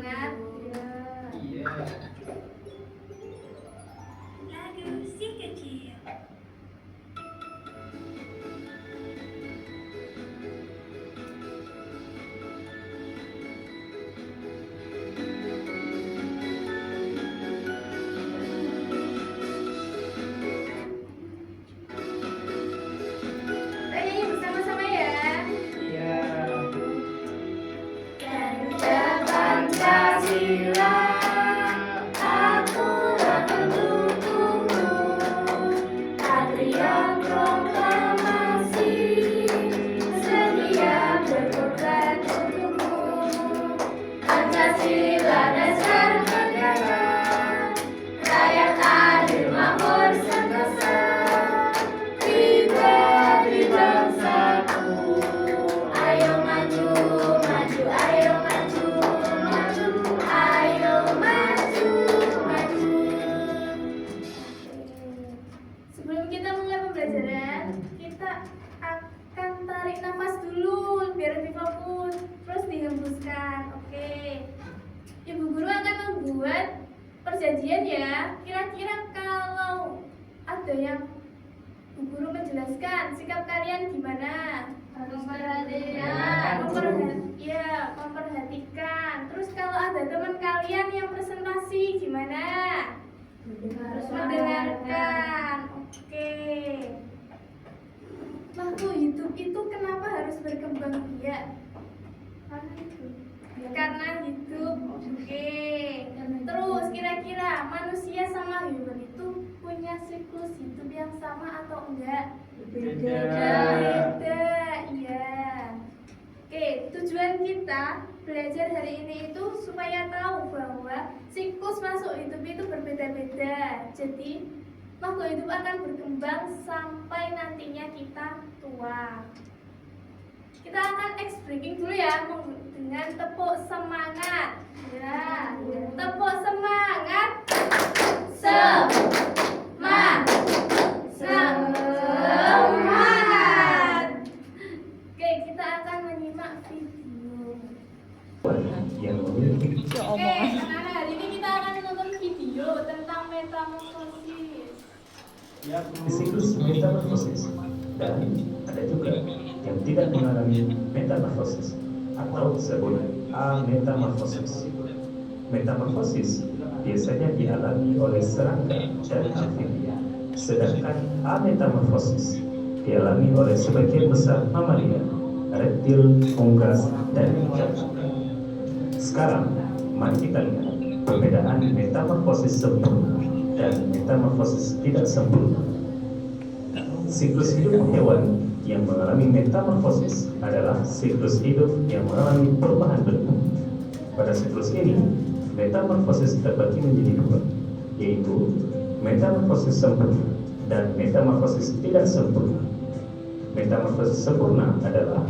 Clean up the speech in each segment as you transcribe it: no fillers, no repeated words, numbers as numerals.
Semangat. Iya. Lagu si kecil. Kita nyanyi bersama-sama ya. Iya. Garuda Pancasila, aturan pendukungmu, patriot proklamasi, sedia berkorban untukmu. Pancasila dasar negara, rakyat adil makmur sentosa, pribadi bangsaku. Ayo maju, maju, ayo maju, maju, ayo maju, maju. Sebelum kita mulai pembelajaran, kita akan tarik nafas dulu biar lebih fokus. Terus dihembuskan, oke. Ibu guru akan membuat perjanjian ya. Kira-kira kalau ada yang Bu Guru menjelaskan sikap kalian gimana? Memperhatikan. Terus kalau ada teman kalian yang presentasi gimana? Harus mendengarkan. Oke. Makhluk hidup itu kenapa harus berkembang biak? Karena hidup. Oke. Terus kira-kira manusia sama hewan itu punya siklus hidup yang sama atau enggak? Beda, iya. Oke, tujuan kita belajar hari ini itu supaya tahu bahwa siklus makhluk hidup itu berbeda-beda. Jadi, makhluk hidup akan berkembang sampai nantinya kita tua. Kita akan X breaking dulu ya dengan tepuk semangat. Ya, tepuk semangat. Semangat. Oke, kita akan menyimak video. Yang memiliki Oke, anak-anak, hari ini kita akan menonton video tentang metamorfosis. siklus metamorfosis dan ada juga yang tidak mengalami metamorfosis atau disebut ametamorfosis. Metamorfosis biasanya dialami oleh serangga dan amfibia, sedangkan ametamorfosis dialami oleh sebagian besar mamalia, reptil, unggas, dan ikan. Sekarang, mari kita lihat perbedaan metamorfosis sempurna dan metamorfosis tidak sempurna. Siklus hidup hewan yang mengalami metamorfosis adalah siklus hidup yang mengalami perubahan bentuk. Pada siklus ini, metamorfosis terbagi menjadi dua, yaitu metamorfosis sempurna dan metamorfosis tidak sempurna. Metamorfosis sempurna adalah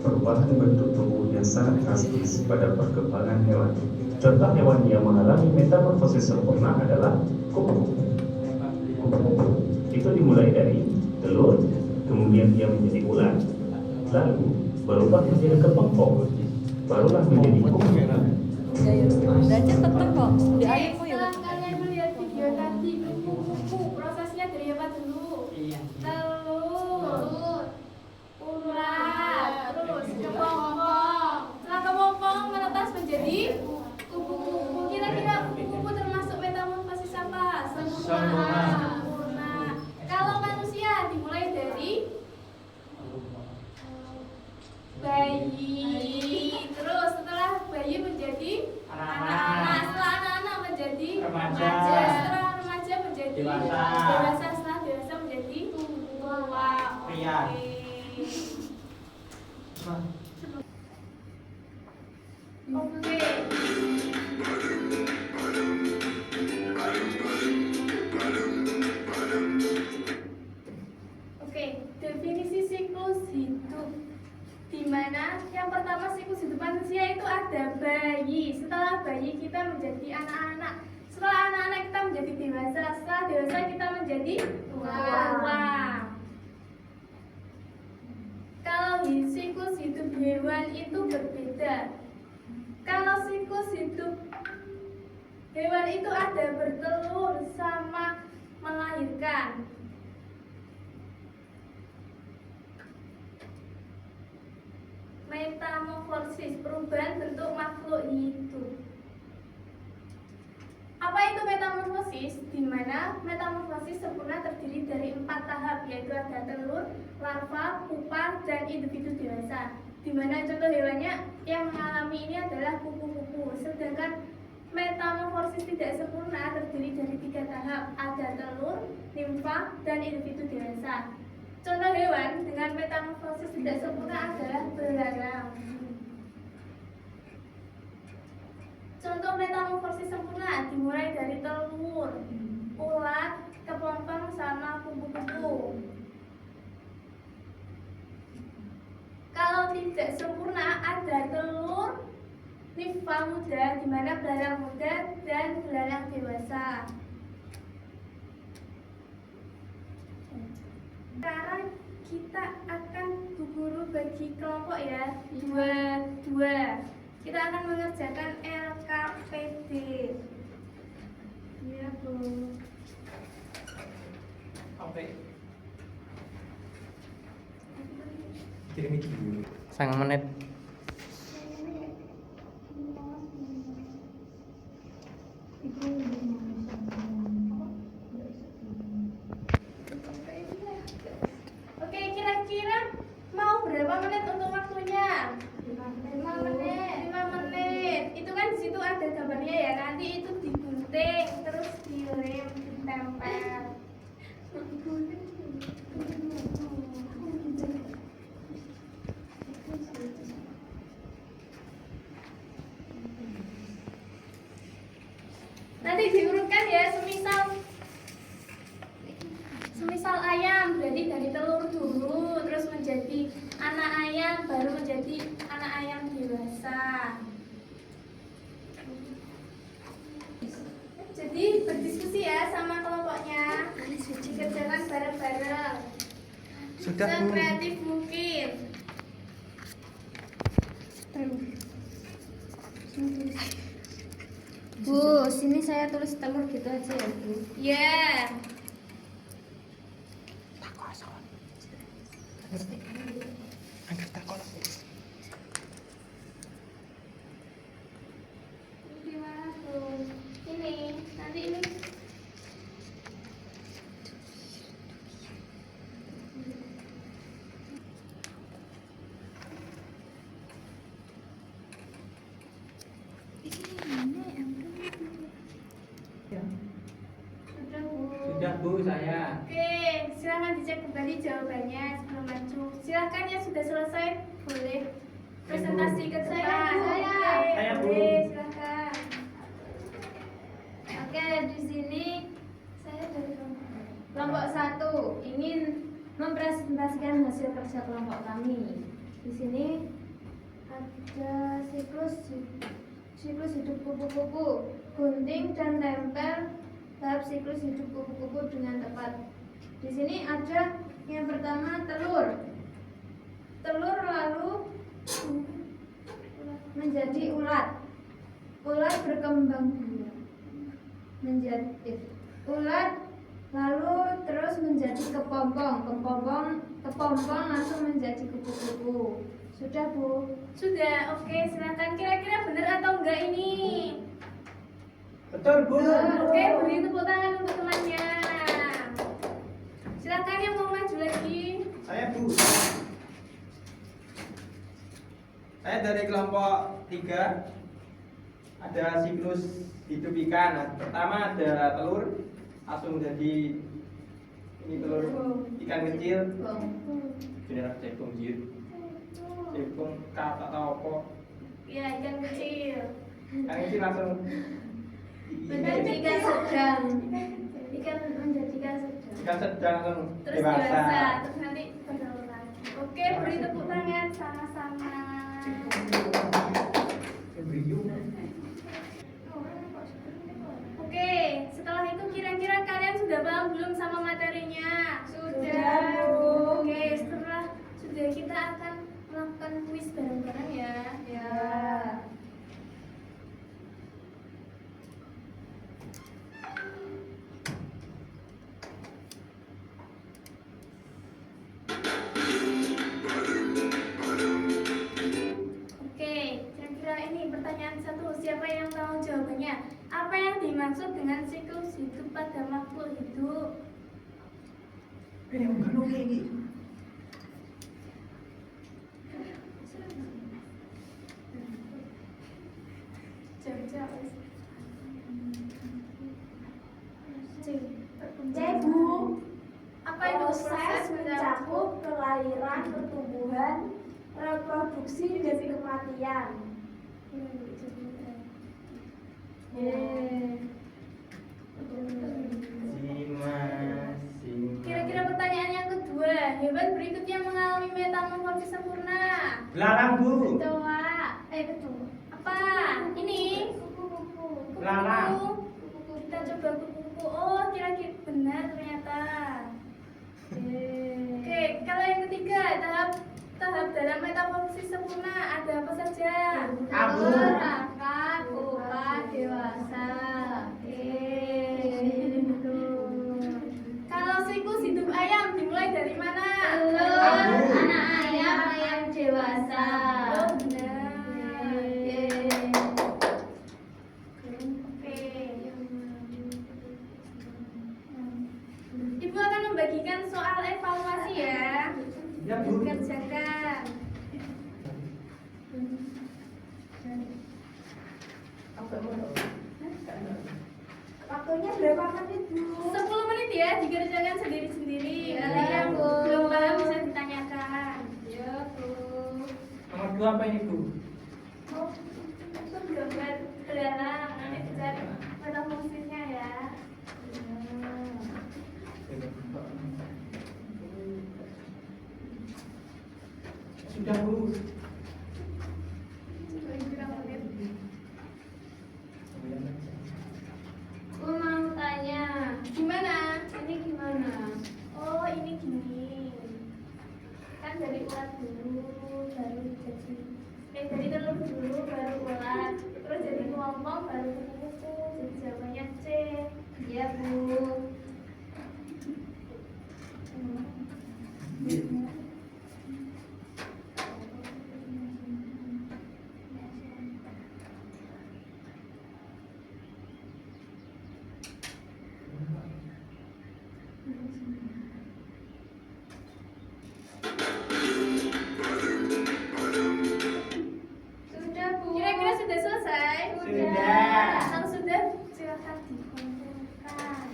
perubahan bentuk tubuh yang sangat drastis pada perkembangan hewan. Contoh hewan yang mengalami metamorfosis sempurna adalah kupu-kupu. Kupu-kupu itu dimulai dari telur, kemudian dia menjadi ular, lalu berubah menjadi kepengkong, barulah menjadi kupu-kupu. Belajar tetap kok. Di Oke, ayahku ya. setelah kalian melihat video tadi kupu-kupu, prosesnya dari apa dulu? Telur, ular, terus kepompong. Setelah kepompong menetas menjadi kupu-kupu. Kira-kira kupu-kupu termasuk metamorfosis apa? Sempurna. Kalau manusia dimulai dari bayi, terus setelah bayi menjadi anak-anak, setelah anak-anak menjadi Remaja. setelah remaja menjadi Dewasa. setelah dewasa menjadi tua. Pria. Oke. Oke, definisi siklus hidup. Di mana yang pertama siklus hidup manusia itu ada bayi. Setelah bayi kita menjadi anak-anak. Setelah anak-anak kita menjadi dewasa. Setelah dewasa kita menjadi tua. Kalau siklus hidup hewan itu berbeda. Kalau siklus hidup hewan itu ada bertelur sama melahirkan. Metamorfosis, perubahan bentuk makhluk hidup. Apa itu metamorfosis? Di mana metamorfosis sempurna terdiri dari 4 tahap, yaitu ada telur, larva, pupa, dan individu dewasa. Di mana contoh hewannya yang mengalami ini adalah kupu-kupu. Sedangkan metamorfosis tidak sempurna terdiri dari 3 tahap, ada telur, nimfa, dan individu dewasa. Contoh hewan dengan metamorfosis tidak sempurna adalah belerang. Contoh metamorfosis sempurna dimulai dari telur, ulat, kepompong, sama kupu-kupu. Kalau tidak sempurna ada telur, nimfa muda, di mana belerang muda dan belerang dewasa. Sekarang kita akan berburu bagi kelompok ya, dua. Kita akan mengerjakan LKPD. Iya Bu. Oke. Kirim dulu. 5 menit. Oke, kira-kira mau berapa menit untuk waktunya? 5 menit. Itu kan di situ ada gambarnya ya. Nanti itu digunting, terus dilem, ditempel. Nanti diurutkan ya, semisal ayam, berarti dari telur dulu, terus menjadi anak ayam, baru menjadi anak ayam dewasa. Jadi berdiskusi ya sama kelompoknya, dikerjakan bareng-bareng. Sudah Bu. Sekreatif mungkin. Bu, sini saya tulis telur gitu aja ya Bu. Ya. Angkat takon. Gimana tuh? Ini, nanti ini. Sudah Bu. Sudah Bu, saya. Oke, silahkan dicek kembali jawabannya sebelum maju. Silahkan yang sudah selesai boleh presentasi ke depan. Saya, Bu. Boleh, silahkan. Oke, di sini Saya dari kelompok 1 ingin mempresentasikan hasil kerja kelompok kami. Di sini ada siklus hidup kupu-kupu, gunting dan tempel tahap siklus hidup kupu-kupu dengan tepat. Di sini ada yang pertama telur lalu menjadi ulat berkembang biak menjadi ulat lalu terus menjadi kepompong langsung menjadi kupu-kupu. Sudah Bu? Sudah, oke, silahkan. Kira-kira benar atau enggak ini? Betul Bu. Oke, beri tepuk tangan untuk temannya. Silakan yang mau maju lagi. Saya Bu. Saya dari kelompok 3. Ada siklus hidup ikan. Nah, pertama ada telur, langsung jadi ini telur ikan kecil. Benar cekung jir. Cekung kata atau apa? Ya, ikan kecil. Ikan kecil langsung Menjadi ikan sedang. Ikan menjadikan sedang. ikan sedang langsung Terus dewasa, terus nanti bertelur lagi. Oke, beri tepuk tangan sama-sama. Oke, setelah itu kira-kira kalian sudah paham belum sama materinya? Sudah. Oke, setelah sudah kita akan melakukan kuis bareng-bareng ya. Ya. ini pertanyaan 1. Siapa yang tahu jawabannya? Apa yang dimaksud dengan siklus hidup pada makhluk hidup? Jawab. Bu. Apa itu Proses mencakup kelahiran, pertumbuhan, reproduksi, dan kematian. Kira-kira pertanyaan yang kedua, hewan berikut yang mengalami metamorfosis sempurna. Belalang, Bu. Kecoa. Kecoa. Apa? Ini? Kupu-kupu. Belalang. Kupu-kupu. Kita coba kupu-kupu. Oh, kira-kira benar ternyata. Oke, kalau yang ketiga, tahap dalam metamorfosis sempurna ada apa saja? Abu. Akar, pupa, dewasa. Kalau siklus hidup ayam dimulai dari mana? Telur, anak ayam, ayam dewasa. Oh, benar. Oke. Ibu akan membagikan soal evaluasi ya. Ya, Bu. Kerjakan. Waktunya berapa menit, Bu? 10 menit ya, dikerjakan sendiri-sendiri. Ya, Nanti yang Bu. belum paham bisa ditanyakan. Ya, Bu. Nomor 2 apa ini, Bu? Oh, itu gambar belalang. Nanti dicari metamorfosisnya ya. Sudah, Bu. Berapa menit? Aku mau tanya, Gimana? ini gimana? Oh, ini gini. Kan dari ulat dulu, baru jadi dari telur dulu, baru ulat. Terus jadi kelompok, baru kupu-kupu. Jadi jawabannya C. Ya, Bu. Sudah, Bu. Kira-kira sudah selesai? Sudah. Kalau sudah, silakan dikumpulkan.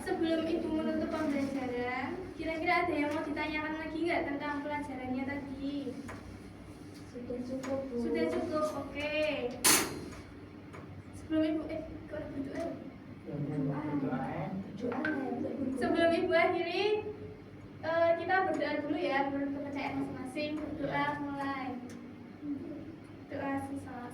Sebelum Ibu menutup pembelajaran, kira-kira ada yang mau ditanyakan lagi nggak tentang pelajarannya tadi? Sudah cukup, Bu. Sudah cukup, oke. Sebelum Ibu, kok ada berdoa? Sebelum Ibu akhiri, kita berdoa dulu ya menurut kepercayaan masing-masing. Berdoa mulai. Doa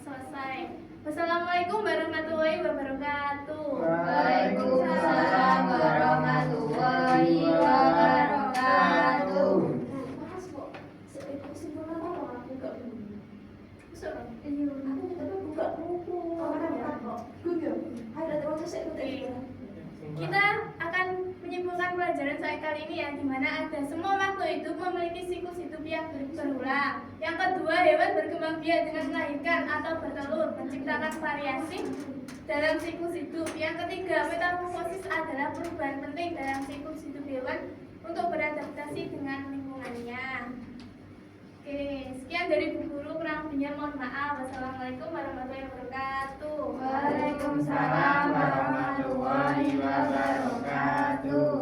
selesai. Wassalamualaikum warahmatullahi wabarakatuh. Waalaikumsalam warahmatullahi wabarakatuh. Mas kok kesimpulan apa aku gak bunyi? Masuk dong. Iya. Aku juga buka buku. Kita akan menyimpulkan pelajaran saya kali ini ya, di mana ada semua makhluk hidup memiliki siklus hidup yang berulang. Yang kedua, hewan berkembang biak dengan melahirkan atau bertelur, menciptakan variasi dalam siklus hidup. Yang ketiga, metamorfosis adalah perubahan penting dalam siklus hidup hewan untuk beradaptasi dengan lingkungannya. Oke, sekian dari Bu Guru, kurang lebihnya mohon maaf. Wassalamualaikum warahmatullahi wabarakatuh. Waalaikumsalam warahmatullahi wabarakatuh.